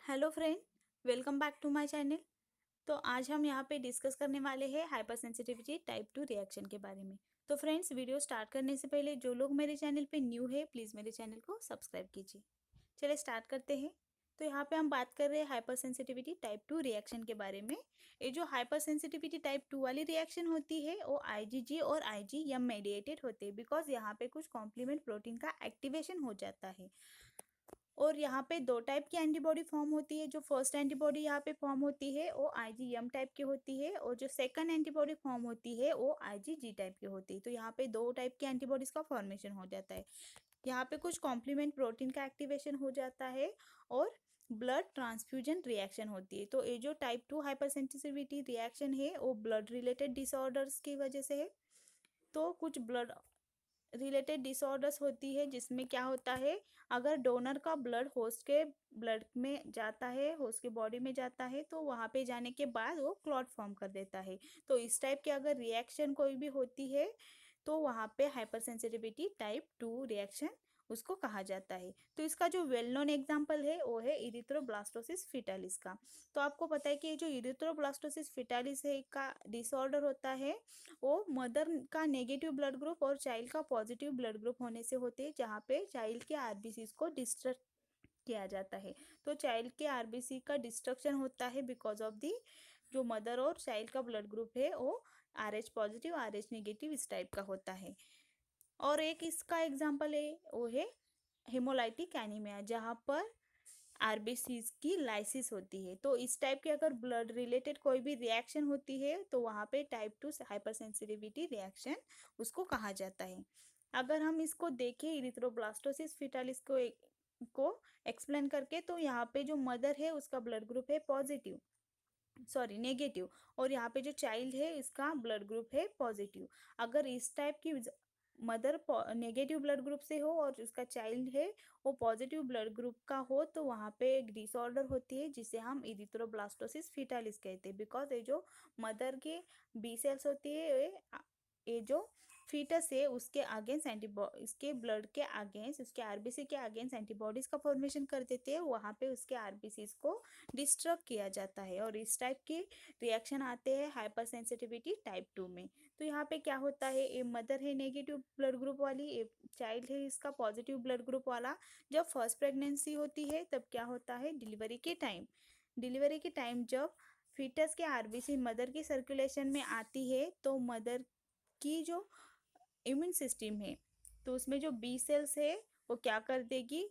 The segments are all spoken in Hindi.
Hello friend, welcome back to my channel. तो आज हम यहाँ पे डिस्कस करने वाले हैं हाइपर सेंसिटिविटी टाइप 2 रिएक्शन के बारे में। तो फ्रेंड्स, वीडियो स्टार्ट करने से पहले जो लोग मेरे चैनल पे न्यू है प्लीज़ मेरे चैनल को सब्सक्राइब कीजिए। चलिए स्टार्ट करते हैं। तो यहाँ पे हम बात कर रहे हैं हाइपर सेंसिटिविटी टाइप 2 रिएक्शन के बारे में। ये जो हाइपर सेंसिटिविटी टाइप 2 वाली रिएक्शन होती है वो आईजीजी और आईजीएम मेडिएटेड होते हैं, बिकॉज यहाँ पे कुछ कॉम्प्लीमेंट प्रोटीन का एक्टिवेशन हो जाता है। और यहाँ पे दो टाइप की एंटीबॉडी फॉर्म होती है। जो फर्स्ट एंटीबॉडी यहाँ पे फॉर्म होती है वो आईजीएम टाइप की होती है, और जो सेकंड एंटीबॉडी फॉर्म होती है वो आईजीजी टाइप की होती है। तो यहाँ पे दो टाइप की एंटीबॉडीज का फॉर्मेशन हो जाता है। यहाँ पे कुछ कॉम्प्लीमेंट प्रोटीन का एक्टिवेशन हो जाता है और ब्लड ट्रांसफ्यूजन रिएक्शन होती है। तो ये जो टाइप 2 हाइपरसेंसिटिविटी रिएक्शन है वो ब्लड रिलेटेड डिसऑर्डर्स की वजह से है। तो कुछ ब्लड रिलेटेड डिसऑर्डर्स होती है जिसमें क्या होता है, अगर डोनर का ब्लड होस्ट के ब्लड में जाता है, होस्ट के बॉडी में जाता है, तो वहाँ पे जाने के बाद वो क्लॉट फॉर्म कर देता है। तो इस टाइप की अगर रिएक्शन कोई भी होती है तो वहाँ पे हाइपर सेंसिटिविटी टाइप 2 रिएक्शन उसको कहा जाता है। तो इसका जो वेल नोन एग्जाम्पल है वो है इरिथ्रोब्लास्टोसिस फिटालिस का। तो आपको पता है कि ये जो इरिथ्रोब्लास्टोसिस फिटालिस है का डिसऑर्डर होता है वो मदर का नेगेटिव ब्लड ग्रुप और चाइल्ड का पॉजिटिव ब्लड ग्रुप होने से होते हैं, जहाँ पे चाइल्ड के आरबीसी को डिस्ट्रक्ट किया जाता है। तो चाइल्ड के आरबीसी का डिस्ट्रक्शन होता है बिकॉज ऑफ दी जो मदर और चाइल्ड का ब्लड ग्रुप है वो RH पॉजिटिव RH नेगेटिव इस टाइप का होता है। और एक इसका एग्जाम्पल है वो है हेमोलाइटिक एनीमिया, जहाँ पर आरबीसीज की लाइसिस होती है। तो इस टाइप के अगर ब्लड रिलेटेड कोई भी रिएक्शन होती है तो वहाँ पे टाइप 2 हाइपरसेंसिटिविटी रिएक्शन उसको कहा जाता है। अगर हम इसको देखें इरिथ्रोब्लास्टोसिस फिटालिस को एक्सप्लेन करके, तो यहाँ पे जो मदर है उसका ब्लड ग्रुप है पॉजिटिव, सॉरी नेगेटिव, और यहाँ पे जो चाइल्ड है इसका ब्लड ग्रुप है पॉजिटिव। अगर इस टाइप की मदर नेगेटिव ब्लड ग्रुप से हो और उसका चाइल्ड है वो पॉजिटिव ब्लड ग्रुप का हो, तो वहाँ पे एक डिसऑर्डर होती है जिसे हम इरिथ्रोब्लास्टोसिस फिटालिस कहते हैं। बिकॉज ये जो मदर के बी सेल्स होती है ये जो फीटस है उसके अगेंस्ट एंटीबॉडी, इसके ब्लड के अगेंस्ट, उसके आरबीसी के अगेंस्ट एंटीबॉडीज का फॉर्मेशन कर देते हैं। वहाँ पे उसके आरबीसी को डिस्टर्ब किया जाता है और इस टाइप के रिएक्शन आते हैं हाइपर सेंसिटिविटी टाइप 2 में। तो यहाँ पे क्या होता है, ये मदर है नेगेटिव ब्लड ग्रुप वाली, ये चाइल्ड है इसका पॉजिटिव ब्लड ग्रुप वाला। जब फर्स्ट प्रेगनेंसी होती है तब क्या होता है, डिलीवरी के टाइम जब फीटस के आरबीसी मदर की सर्कुलेशन में आती है तो मदर की जो इम्यून सिस्टम है तो उसमें जो बी सेल्स है वो क्या कर देगी,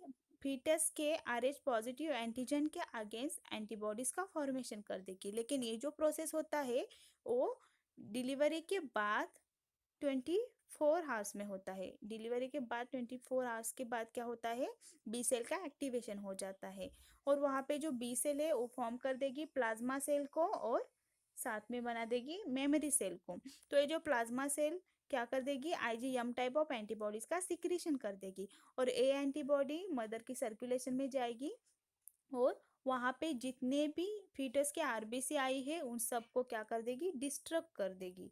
फीटस के RH पॉजिटिव एंटीजन के अगेंस्ट एंटीबॉडीज का फॉर्मेशन कर देगी। लेकिन ये जो प्रोसेस होता है वो डिलीवरी के बाद 24 आवर्स में होता है। डिलीवरी के बाद 24 आवर्स के बाद क्या होता है, बी सेल का एक्टिवेशन हो जाता है और वहाँ पे जो बी सेल है वो फॉर्म कर देगी प्लाज्मा सेल को और साथ में बना देगी मेमोरी सेल को। तो ये जो प्लाज्मा सेल क्या कर देगी, आईजीएम टाइप ऑफ एंटीबॉडीज का सिक्रीशन कर देगी और ए एंटीबॉडी मदर की सर्कुलेशन में जाएगी और वहाँ पे जितने भी फीटस के आरबीसी आई है उन सबको क्या कर देगी, डिस्ट्रक्ट कर देगी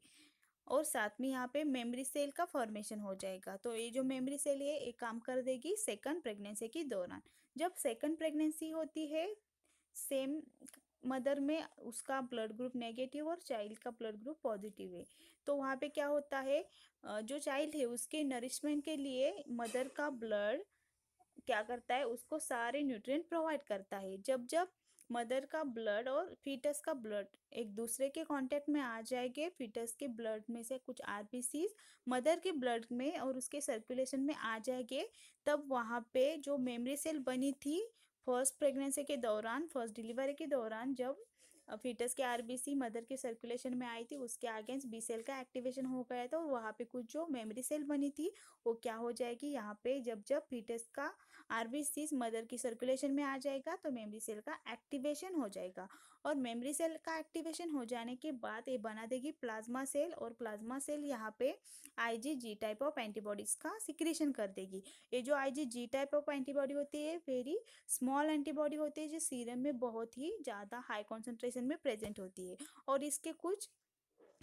और साथ में यहाँ पे मेमोरी सेल का फॉर्मेशन हो जाएगा। तो ये जो मेमोरी सेल है एक काम कर देगी सेकंड प्रेगनेंसी के दौरान। जब सेकंड प्रेगनेंसी होती है सेम मदर में उसका ब्लड ग्रुप नेगेटिव और चाइल्ड का ब्लड ग्रुप पॉजिटिव है, तो वहाँ पे क्या होता है, जो चाइल्ड है उसके नरिशमेंट के लिए मदर का ब्लड क्या करता है, उसको सारे न्यूट्रिएंट प्रोवाइड करता है। जब जब मदर का ब्लड और फीटस का ब्लड एक दूसरे के कांटेक्ट में आ जाएंगे, फीटस के ब्लड में से कुछ आरबीसीज मदर के ब्लड में और उसके सर्कुलेशन में आ जाएंगे, तब वहाँ पे जो मेमोरी सेल बनी थी फर्स्ट प्रेगनेंसी के दौरान, फर्स्ट डिलीवरी के दौरान, जब फीटस के आरबीसी मदर के सर्कुलेशन में आई थी उसके अगेंस्ट बी सेल का एक्टिवेशन हो गया था और वहाँ पे कुछ जो मेमोरी सेल बनी थी वो क्या हो जाएगी, यहाँ पे जब जब फीटस का आरबीसी मदर की सर्कुलेशन में आ जाएगा तो मेमोरी सेल का एक्टिवेशन हो जाएगा और मेमोरी सेल का एक्टिवेशन हो जाने के बाद ये बना देगी प्लाज्मा सेल और प्लाज्मा सेल यहाँ पे आईजीजी टाइप ऑफ एंटीबॉडीज का सिक्रीशन कर देगी। ये जो आईजीजी टाइप ऑफ एंटीबॉडी होती है वेरी स्मॉल एंटीबॉडी होती है जो सीरम में बहुत ही ज़्यादा हाई कॉन्सेंट्रेशन में प्रेजेंट होती है और इसके कुछ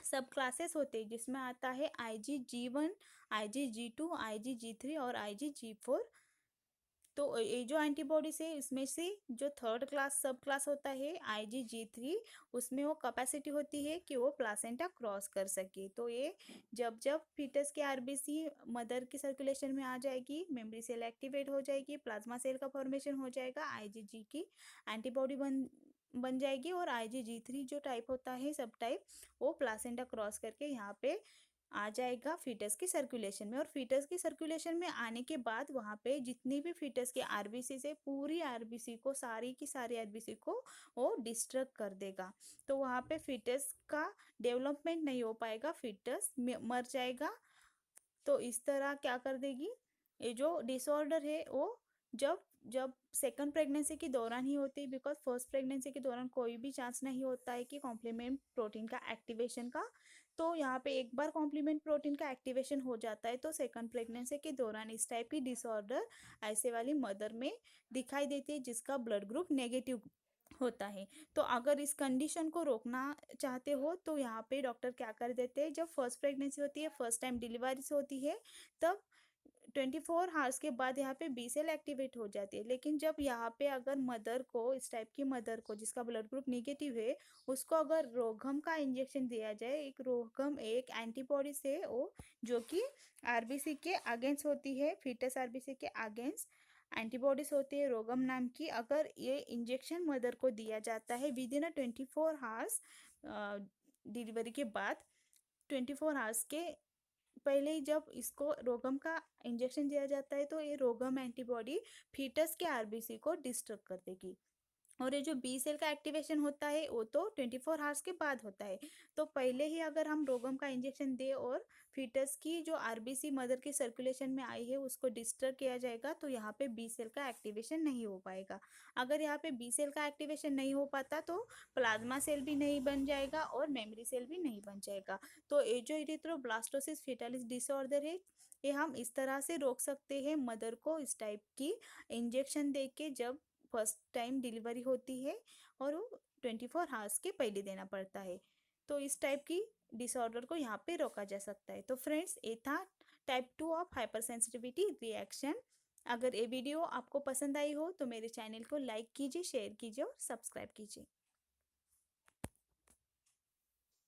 सब क्लासेस होते हैं जिसमें आता है IgG1, IgG2, IgG3 और IgG4। तो ये जो एंटीबॉडीज है इसमें से जो थर्ड क्लास सब क्लास होता है IgG3, उसमें वो कैपेसिटी होती है कि वो प्लासेंटा क्रॉस कर सके। तो ये जब जब फीटस के आरबीसी मदर की सर्कुलेशन में आ जाएगी, मेमोरी सेल एक्टिवेट हो जाएगी, प्लाज्मा सेल का फॉर्मेशन हो जाएगा, IgG की एंटीबॉडी बन जाएगी और IgG3 जो टाइप होता है सब टाइप, वो प्लासेंटा क्रॉस करके यहाँ पे आ जाएगा फीटस की सर्कुलेशन में। और फीटस की सर्कुलेशन में आने के बाद वहाँ पे जितनी भी फीटस की आरबीसी से पूरी आरबीसी को, सारी की सारी आरबीसी को वो डिस्ट्रक्ट कर देगा। तो वहाँ पे फीटस का डेवलपमेंट नहीं हो पाएगा, फीटस मर जाएगा। तो इस तरह क्या कर देगी, ये जो डिसऑर्डर है वो जब जब सेकंड प्रेगनेंसी के दौरान ही होती है, बिकॉज फर्स्ट प्रेगनेंसी के दौरान कोई भी चांस नहीं होता है कि कॉम्प्लीमेंट प्रोटीन का एक्टिवेशन का। तो यहाँ पे एक बार कॉम्प्लीमेंट प्रोटीन का एक्टिवेशन हो जाता है तो सेकंड प्रेगनेंसी के दौरान इस टाइप की डिसऑर्डर ऐसे वाली मदर में दिखाई देती है जिसका ब्लड ग्रुप नेगेटिव होता है। तो अगर इस कंडीशन को रोकना चाहते हो तो यहाँ पे डॉक्टर क्या कर देते हैं, जब फर्स्ट प्रेगनेंसी होती है, फर्स्ट टाइम डिलीवरी होती है, तब 24 आवर्स के बाद यहाँ पे बी सेल एक्टिवेट हो जाती है। लेकिन जब यहाँ पे अगर मदर को, इस टाइप की मदर को जिसका ब्लड ग्रुप नेगेटिव है, उसको अगर रोगम का इंजेक्शन दिया जाए, एक रोगम एक एंटीबॉडी से वो जो कि आरबीसी के अगेंस्ट होती है, फीटस आरबीसी के अगेंस्ट एंटीबॉडीज होती है रोगम नाम की, अगर ये इंजेक्शन मदर को दिया जाता है विद इन 24 आवर्स डिलीवरी के बाद, 24 आवर्स के पहले ही जब इसको रोगम का इंजेक्शन दिया जाता है तो ये रोगम एंटीबॉडी फीटस के आरबीसी को डिस्ट्रक्ट कर देगी। और ये जो बी सेल का एक्टिवेशन होता है वो तो 24 आवर्स के बाद होता है। तो पहले ही अगर हम रोगम का इंजेक्शन दे और फीटस की जो आरबीसी मदर की सर्कुलेशन में आई है उसको डिस्टर्ब किया जाएगा तो यहाँ पे बी सेल का एक्टिवेशन नहीं हो पाएगा। अगर यहाँ पे बी सेल का एक्टिवेशन नहीं हो पाता तो प्लाज्मा सेल भी नहीं बन जाएगा और मेमोरी सेल भी नहीं बन जाएगा। तो ये जो इरिथ्रोब्लास्टोसिस फेटालिस डिसऑर्डर है, ये हम इस तरह से रोक सकते हैं मदर को इस टाइप की इंजेक्शन दे के, जब फर्स्ट टाइम डिलीवरी होती है और वो 24 आवर्स के पहले देना पड़ता है। तो इस टाइप की डिसऑर्डर को यहाँ पे रोका जा सकता है। तो फ्रेंड्स, ये था type 2 of hyper sensitivity reaction. अगर ये वीडियो आपको पसंद आई हो तो मेरे चैनल को लाइक कीजिए, शेयर कीजिए और सब्सक्राइब कीजिए।